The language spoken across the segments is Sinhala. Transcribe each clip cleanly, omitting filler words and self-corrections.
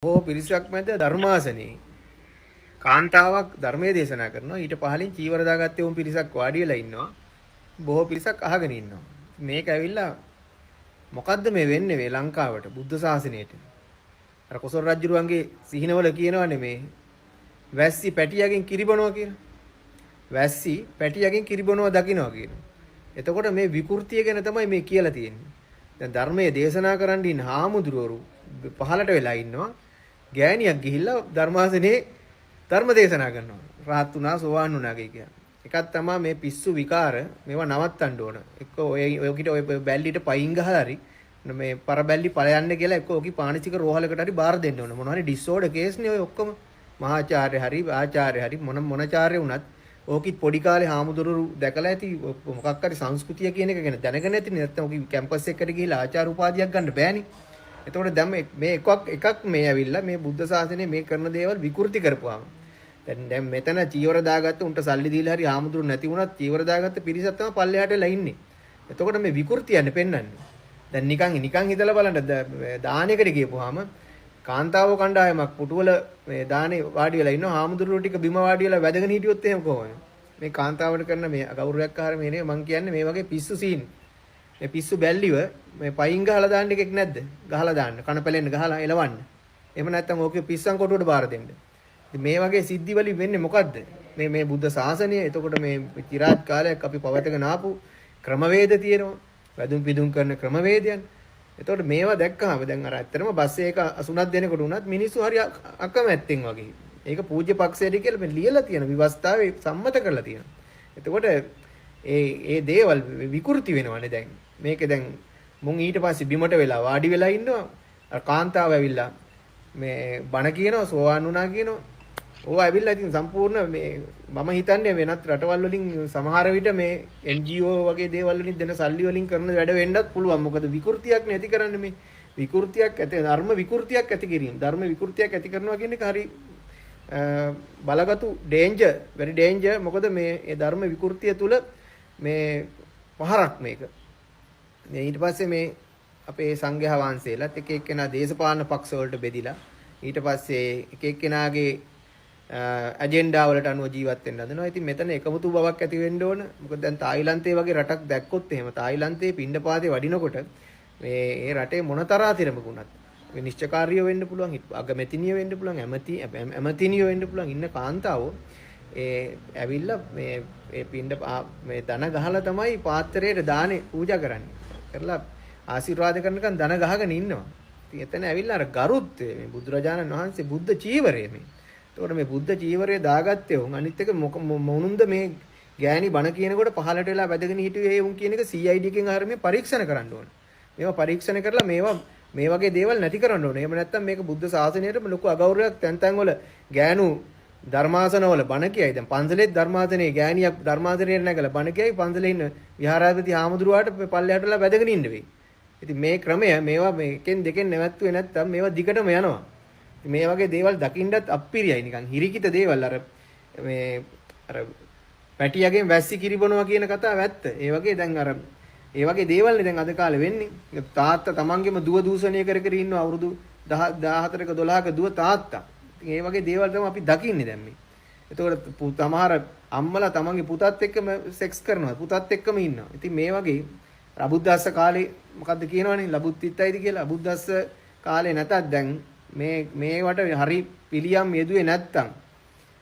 බොහෝ පිරිසක් මැද ධර්මාසනේ කාන්තාවක් ධර්මයේ දේශනා කරනවා. ඊට පහලින් චීවර දාගත්තේ උන් පිරිසක් වාඩි වෙලා ඉන්නවා. බොහෝ පිරිසක් අහගෙන ඉන්නවා. මේක ඇවිල්ලා මොකද්ද මේ වෙන්නේ මේ ලංකාවට බුද්ධ ශාසනයට? අර කොසල් රජුරුවන්ගේ සිහිනවල කියනවනේ මේ වැස්සි පැටියකින් කිරිබනවා කියලා. වැස්සි පැටියකින් කිරිබනවා දකින්නවා කියනවා. එතකොට මේ විකෘතිය ගැන තමයි මේ කියලා තියෙන්නේ. දැන් ධර්මයේ දේශනා කරන්න ඉන්න හාමුදුරුවරු පහලට වෙලා ඉන්නවා. ගෑණියක් ගිහිල්ලා ධර්මාසනේ ධර්ම දේශනා කරනවා. රහත් වුණා සෝවාන් වුණා කියන්නේ. එකක් තමයි මේ පිස්සු විකාර මේවා නවත්තන්න ඕන. එක්ක ඔයකිට ඔය බැල්ලිට පයින් ගහලා හරි මේ පරබැල්ලි ඵල යන්න කියලා එක්ක ඔකි පාණිතික රෝහලකට හරි බාර දෙන්න ඕන. මොනවා හරි ඩිසෝඩර් කේස් නේ ඔය ඔක්කොම. මහාචාර්ය හරි ආචාර්ය හරි මොනචාර්ය වුණත් ඕකිත් පොඩි කාලේ හාමුදුරුවෝ දැකලා ඇති මොකක් හරි සංස්කෘතිය කියන එක ගැන දැනගෙන ඇති නැත්නම් ඔකි කැම්පස් එකකට ගිහිල්ලා ආචාර්ය උපාධියක් ගන්න බෑනේ. එතකොට දැන් මේ එකක් මේ ඇවිල්ලා මේ බුද්ධ ශාසනය මේ කරන දේවල් විකෘති කරපුවාම දැන් මෙතන චීවර දාගත්ත උන්ට සල්ලි දීලා හරි ආමුදුරු නැති වුණත් චීවර දාගත්ත පිරිසක් තමයි පල්ලෙහාට වෙලා ඉන්නේ. එතකොට මේ විකෘතියන්නේ පෙන්වන්නේ. දැන් නිකන් හිතලා බලන්න දානෙකට ගියපුවාම කාන්තාවෝ කණ්ඩායමක් පුටුවල මේ දානේ වාඩි වෙලා ඉන්නවා. ආමුදුරු ටික බිම වාඩි වෙලා වැදගෙන හිටියොත් එහෙම කොහොමද? මේ කාන්තාවට කරන මේ ගෞරවයක් ආහාර මේ නේ මං කියන්නේ මේ වගේ පිස්සු සීන්. මේ පිස්සු බැල්ලිව මේ පයින් ගහලා දාන්න එකක් නැද්ද? ගහලා දාන්න. කන පැලෙන්න ගහලා එලවන්න. එහෙම නැත්නම් ඕකේ පිස්සන් කොටුවට බාර දෙන්න. මේ වගේ සිද්ධි වලින් වෙන්නේ මොකද්ද? මේ බුද්ධ ශාසනය එතකොට මේ চিරාත් කාලයක් අපි පවත්වාගෙන ආපු ක්‍රමවේද තියෙනවා. වැදුම් පිදුම් කරන ක්‍රමවේදයන්. එතකොට මේවා දැක්කහම දැන් අර ඇත්තටම බස් එක 83 දෙනෙකුට උනත් මිනිස්සු හරි අකමැත්තෙන් වගේ. ඒක පූජ්‍ය පක්ෂයට කියලා මේ ලියලා තියෙන විවස්ථාවේ සම්මත කරලා තියෙනවා. එතකොට ඒ දේවල් විකෘති වෙනවනේ දැන්. මේක දැන් මුන් ඊට පස්සේ බිමට වෙලා වාඩි වෙලා ඉන්නවා. අර කාන්තාව ඇවිල්ලා මේ බණ කියනවා සෝවාන් වුණා කියනවා. ඕවා ඇවිල්ලා ඉතින් සම්පූර්ණ මේ මම හිතන්නේ වෙනත් රටවල් වලින් සමහර විට මේ NGO වගේ දේවල් වලින් දෙන සල්ලි වලින් කරන වැඩ වෙන්නත් පුළුවන්. මොකද විකෘතියක් නැති කරන්නේ මේ විකෘතියක් ඇති ධර්ම විකෘතියක් ඇති කිරීම. ධර්ම විකෘතියක් ඇති කරනවා කියන එක හරි බලගතු ඩේන්ජර් very danger. මොකද මේ ධර්ම විකෘතිය තුල මේ පහරක් මේක. මේ ඊට පස්සේ මේ අපේ සංඝයා වහන්සේලාත් එක එක්කෙනා දේශපාලන පක්ෂ වලට බෙදිලා ඊට පස්සේ එක එක්කෙනාගේ ඇජෙන්ඩා වලට අනුව ජීවත් වෙන්න හදනවා. ඉතින් මෙතන එකමුතු බවක් ඇති වෙන්න ඕන. මොකද දැන් තායිලන්තයේ වගේ රටක් දැක්කොත් එහෙම තායිලන්තයේ පිණ්ඩපාතේ වඩිනකොට මේ රටේ මොනතරම් තිරමකුණත් මේ නිශ්චකාරීය වෙන්න පුළුවන්, අගමැතිනිය වෙන්න පුළුවන්, ඇමතිනිය වෙන්න පුළුවන් ඉන්න කාන්තාවෝ ඇවිල්ලා මේ මේ දන ගහලා තමයි පාත්‍රයට දානේ පූජා කරන්නේ. කරලා ආශිර්වාද කරනකන් දන ගහගෙන ඉන්නවා. ඉතින් එතන ඇවිල්ලා අර ගරුත්වය මේ බුදුරජාණන් වහන්සේ බුද්ධ චීවරය මේ. එතකොට මේ බුද්ධ චීවරය දාගත්තේ උන් අනිත් එක මොනුන්ද මේ ගෑණි බණ කියනකොට පහලට වෙලා වැදගෙන හිටියේ උන් කියන එක CID එකෙන් ආර මේ පරීක්ෂණ කරන්න ඕන. මේවා පරීක්ෂණ කරලා මේවා මේ වගේ දේවල් නැති කරන්න ඕනේ. එහෙම නැත්නම් මේක බුද්ධ ශාසනයටම ලොකු අගෞරවයක් තැන් වල ගෑනු ධර්මාසනවල බණ කියයි. දැන් පන්සලේ ධර්මාසනේ ගෑණියක් ධර්මාසනයේ නැගලා බණ කියයි පන්සලේ ඉන්න විහාරාධිපති හාමුදුරුවාට පල්ලෙහාටලා වැදගෙන ඉන්න වෙයි. ඉතින් මේ ක්‍රමය මේවා මේකෙන් දෙකෙන් නැවැත්තුවේ නැත්නම් මේවා දිගටම යනවා. මේ වගේ දේවල් දකින්නත් අප්පිරියයි නිකන් හිරිකිත දේවල් අර මේ අර පැටියගෙන් වැස්සි කිරිබනවා කියන කතාව ඇත්ත. ඒ වගේ දැන් අර ඒ වගේ දේවල් නේ දැන් අද කාලේ වෙන්නේ. තාත්තා තමන්ගේම දුව දූෂණය කර කර ඉන්නවා අවුරුදු 14ක 12ක දුව තාත්තා. ඉතින් ඒ වගේ දේවල් තමයි අපි දකින්නේ දැන් මේ. එතකොට සමහර අම්මලා තමන්ගේ පුතත් එක්කම සෙක්ස් කරනවා. පුතත් එක්කම ඉන්නවා. ඉතින් මේ වගේ අබුද්දස්ස කාලේ මොකද්ද කියනවනේ ලබුත්තිත්තයිද කියලා. අබුද්දස්ස කාලේ නැතත් දැන් මේවට හරි පිළියම් යෙදුවේ නැත්තම්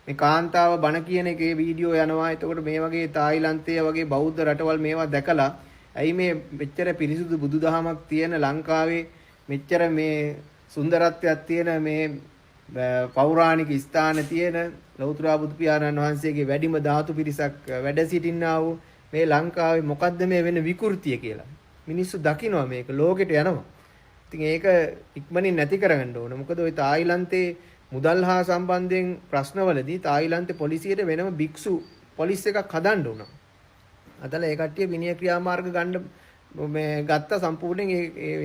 මේ කාන්තාව බණ කියන එකේ වීඩියෝ යනවා. එතකොට මේ වගේ තායිලන්තයේ වගේ බෞද්ධ රටවල් මේවා දැකලා ඇයි මේ මෙච්චර පිරිසුදු බුදුදහමක් තියෙන ලංකාවේ මෙච්චර මේ සුන්දරත්වයක් තියෙන මේ පෞරාණික ස්ථාන තියෙන ලෞතර බුදු පියාණන් වහන්සේගේ වැඩිම ධාතු පිරිසක් වැඩ සිටින්නා වූ මේ ලංකාවේ මොකද්ද මේ වෙන විකෘතිය කියලා මිනිස්සු දකිනවා. මේක ලෝකෙට යනවා. ඉතින් ඒක ඉක්මනින් නැති කරගන්න ඕන. මොකද ওই තායිලන්තේ මුදල් හා සම්බන්ධයෙන් ප්‍රශ්නවලදී තායිලන්තේ පොලිසියට වෙනම භික්ෂු පොලිස් එකක් හදන්න උනා. අදලා ඒ කට්ටිය විනය ක්‍රියාමාර්ග ගන්න මේ ගත්ත සම්පූර්ණයෙන්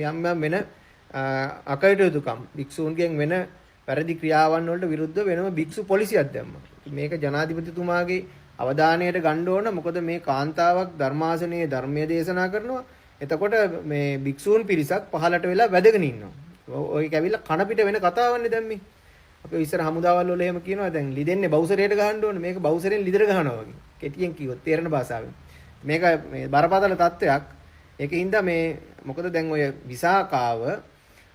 යම් වෙන අකටයුතුකම් භික්ෂූන්ගෙන් වෙන වැරදි ක්‍රියාවන් වලට විරුද්ධව වෙනම භික්ෂු පොලිසියක් දැම්මා. මේක ජනාධිපතිතුමාගේ අවධානයට ගන්න ඕන. මොකද මේ කාන්තාවක් ධර්මාසනයේ ධර්මයේ දේශනා කරනවා. එතකොට මේ භික්ෂූන් පිරිසක් පහලට වෙලා වැදගෙන ඉන්නවා. ඔය කැවිලා කන පිට වෙන කතාවන්නේ දැන් මේ. අපි ඉස්සර හමුදාවල් වල එහෙම කියනවා දැන් ලිදෙන්නේ බවුසරයට ගහන්න ඕනේ. මේක බවුසරෙන් ලිදෙට ගහනවා වගේ. කෙටියෙන් කිව්වොත් තේරෙන භාෂාවෙන්. මේක මේ බරපතල තත්ත්වයක්. ඒකින්ද මේ මොකද දැන් ඔය විසාකාව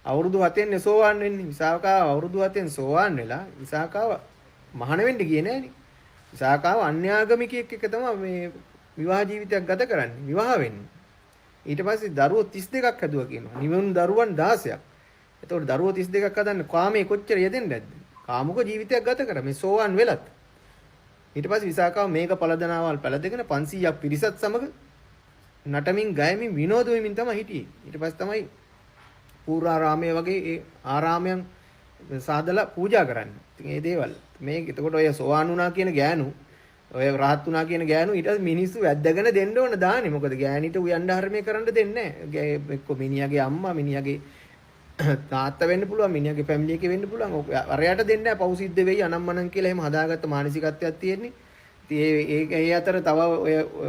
අවුරුදු 7න් සෝවාන් වෙන්නේ. විසාකාව අවුරුදු 7න් සෝවාන් වෙලා විසාකාව මහාන වෙන්න ගියේ නෑනේ. විසාකාව අන්‍යාගමිකයෙක් එක්ක තමයි මේ විවාහ ජීවිතයක් ගත කරන්නේ. විවාහ වෙන්නේ. ඊට පස්සේ දරුවෝ 32ක් හැදුවා කියනවා. නිවුණු දරුවන් 16ක්. එතකොට දරුවෝ 32ක් හදන්න කාමයේ කොච්චර යෙදෙන්නේ නැද්ද? කාමුක ජීවිතයක් ගත කරා මේ සෝවාන් වෙලත්. ඊට පස්සේ විසාකාව මේක පළදනාවල් පැලදගෙන 500ක් පිරිසත් සමග නටමින් ගයමින් විනෝද වෙමින් තමයි හිටියේ. ඊට පස්සේ තමයි පූර්වාරාමයේ වගේ ඒ ආරාමයන් සාදලා පූජා කරන්නේ. ඉතින් මේ දේවල් මේ එතකොට ඔය සෝවාන් වුණා කියන ගෑනු ඔය රහත් වුණා කියන ගෑනු ඊට මිනිස්සු වැද්දගෙන දෙන්න ඕන දාන්නේ. මොකද ගෑණිට උයන් ධර්මයේ කරන්න දෙන්නේ නැහැ. එක්ක මිනිහාගේ අම්මා මිනිහාගේ තාත්තා වෙන්න පුළුවන් මිනිහාගේ ෆැමිලි එකේ වෙන්න පුළුවන්. අරයට දෙන්නේ නැහැ පව් සිද්ධ වෙයි අනම්මනම් කියලා එහෙම හදාගත්ත මානසිකත්වයක් තියෙන්නේ. ඉතින් ඒ අතර තව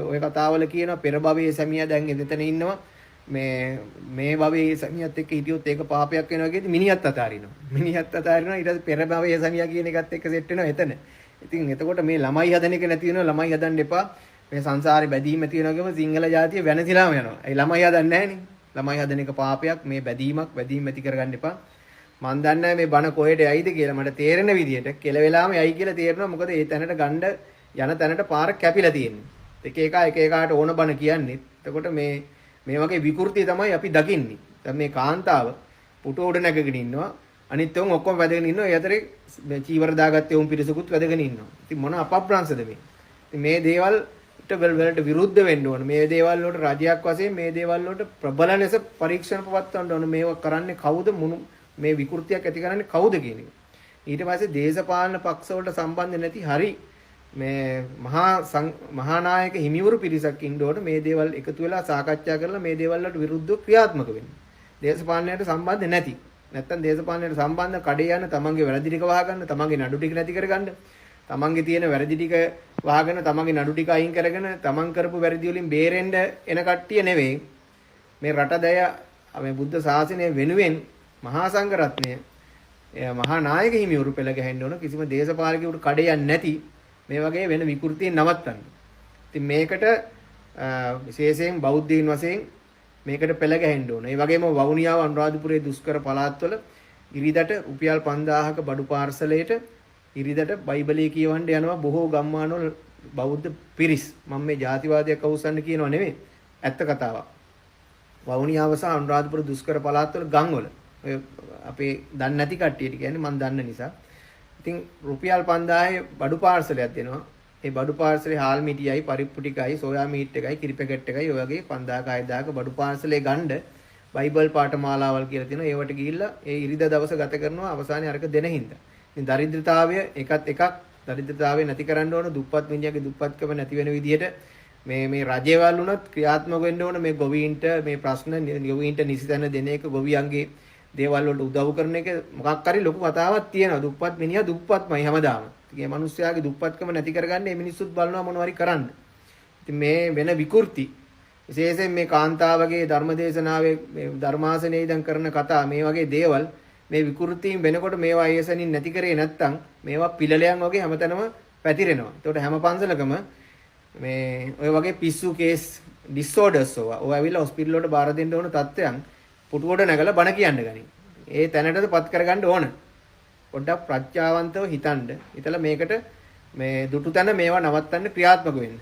ඔය කතාවල කියනවා පෙර භවයේ සැමියා දැන් එතන ඉන්නවා. මේ භවයේ සැමියාත් එක්ක හිටියොත් ඒක පාපයක් වෙනවා කියද්දි මිනිහත් අතාරිනවා. මිනිහත් අතාරිනවා ඊට පස්සේ පෙර භවයේ සැමියා කියන එකත් එක්ක සෙට් වෙනවා එතන. ඉතින් එතකොට මේ ළමයි හදන එක නැති වෙනවා ළමයි හදන්න එපා. මේ සංසාරේ බැඳීම තියෙනවා කියම සිංහල ජාතිය වෙනසිලාම යනවා. ඒ ළමයි හදන්නේ නැහනේ. ළමයි හදන එක පාපයක් මේ බැඳීම් ඇති කරගන්න එපා. මන් දන්නේ මේ බණ කොහෙට යයිද කියලා මට තේරෙන විදිහට කෙල වෙලාම යයි කියලා තේරෙනවා. මොකද ඒ තැනට ගණ්ඩ යන තැනට පාර කැපිලා තියෙන්නේ. එක එකාට ඕන බණ කියන්නේ. එතකොට මේ වගේ විකෘති තමයි අපි දකින්නේ. දැන් මේ කාන්තාව පුටු උඩ නැගගෙන ඉන්නවා. අනිත් උන් ඔක්කොම වැදගෙන ඉන්නවා. ඒ අතරේ චීවර දාගත්තේ උන් පිරිසකුත් වැදගෙන ඉන්නවා. ඉතින් මොන අපබ්‍රංශද මේ? ඉතින් මේ දේවල් වලට විරුද්ධ වෙන්න ඕන. මේ දේවල් වලට රජයක් වශයෙන් මේ දේවල් වලට ප්‍රබල ලෙස පරීක්ෂණ පවත්වන්න ඕන. මේවා කරන්නේ කවුද? මේ විකෘතියක් ඇති කරන්නේ කවුද කියන එක. ඊට පස්සේ දේශපාලන පක්ෂ වලට සම්බන්ධ නැති හරි මේ මහා නායක හිමිවරු පිරිසක් ඉන්න ඕන. මේ දේවල් එකතු වෙලා සාකච්ඡා කරලා මේ දේවල් වලට විරුද්ධව ක්‍රියාත්මක වෙන්න. දේශපාලනයට සම්බන්ධ නැති. නැත්තම් දේශපාලනයට සම්බන්ධ කඩේ යන තමන්ගේ වැරදි ටික වහගන්න, තමන්ගේ නඩු ටික නැති කරගන්න. තමන්ගේ තියෙන වැරදි ටික වහගෙන තමන්ගේ නඩු ටික අයින් කරගෙන තමන් කරපු වැරදි වලින් බේරෙන්න එන කට්ටිය නෙවෙයි මේ රටදය මේ බුද්ධ ශාසනය වෙනුවෙන් මහා සංඝරත්නය මහා නායක හිමිවරු පෙළ ගැහෙන්න ඕන. කිසිම දේශපාලකයෙකුට කඩේ යන්නේ නැති මේ වගේ වෙන විකෘතියෙන් නවත්තන්න. ඉතින් මේකට විශේෂයෙන් බෞද්ධයින් වශයෙන් මේකට පෙළ ගැහෙන්න ඕන. ඒ වගේම වවුනියාව අනුරාධපුරයේ දුෂ්කර පළාත්වල ඉරිදට රුපියල් 5000ක බඩු පාර්සලයට ඉරිදට බයිබලයේ කියවන්න යනවා බොහෝ ගම්මානවල බෞද්ධ පිරිස්. මම මේ ජාතිවාදයක් අවුස්සන්න කියනව නෙවෙයි. ඇත්ත කතාවක්. වවුනියාව සහ අනුරාධපුර දුෂ්කර පළාත්වල ගම්වල ඔය අපේ දන්නේ නැති කට්ටියට කියන්නේ මම දන්න නිසා. ඉතින් රුපියල් 5000 බඩු පාර්සලයක් දෙනවා. ඒ බඩු පාර්සලේ හාල් මිටියයි, පරිප්පු ටිකයි, සෝයා මීට් එකයි, කිරි පැකට් එකයි ඔය වගේ 5000ක 6000ක බඩු පාර්සලේ ගන්න බයිබල් පාඨමාලාවල් කියලා තියෙනවා. ඒවට ගිහිල්ලා ඒ ඉරිදා දවස ගත කරනවා අවසානයේ අරක දෙන හින්දා. ඉතින් දරිද්‍රතාවය එකක් දරිද්‍රතාවය නැති කරන්න ඕන. දුප්පත් මිනිහාගේ දුප්පත්කම නැති වෙන විදිහට මේ රජේවල් උනත් ක්‍රියාත්මක වෙන්න ඕන. මේ ගොවීන්ට මේ ප්‍රශ්න ගොවීන්ට නිසිතන දෙන එක, ගොවියන්ගේ දේවල් වලට උදව් කරන එක මොකක් හරි ලොකු කතාවක් තියෙනවා. දුප්පත් මිනිහා දුප්පත්මයි හැමදාම. ඉතින් මේ මිනිස්යාගේ දුප්පත්කම නැති කරගන්න මේ මිනිස්සුත් බලනවා මොනවාරි කරන්න. ඉතින් මේ වෙන විකෘති විශේෂයෙන් මේ කාන්තාවගේ ධර්මදේශනාවේ මේ ධර්මාසනයේ ඉඳන් කරන කතා මේ වගේ දේවල් මේ විකෘතීන් වෙනකොට මේවා අයසනින් නැති කරේ නැත්තම් මේවා පිළලයන් වගේ හැමතැනම පැතිරෙනවා. ඒකට හැම පන්සලකම මේ ඔය වගේ පිස්සු කේස් ඩිසෝඩර්ස් ඔය ඇවිල්ලා හොස්පිටල් වලට බාර දෙන්න ඕන තත්ත්වයන් පුටුවට නැගලා බණ කියන්න ගනි. ඒ තැනටද පත් කරගන්න ඕන. පොඩ්ඩක් ප්‍රඥාවන්තව හිතන්න. හිතලා මේකට මේ දුටු තැන මේවා නවත්තන්න ක්‍රියාත්මක වෙන්න.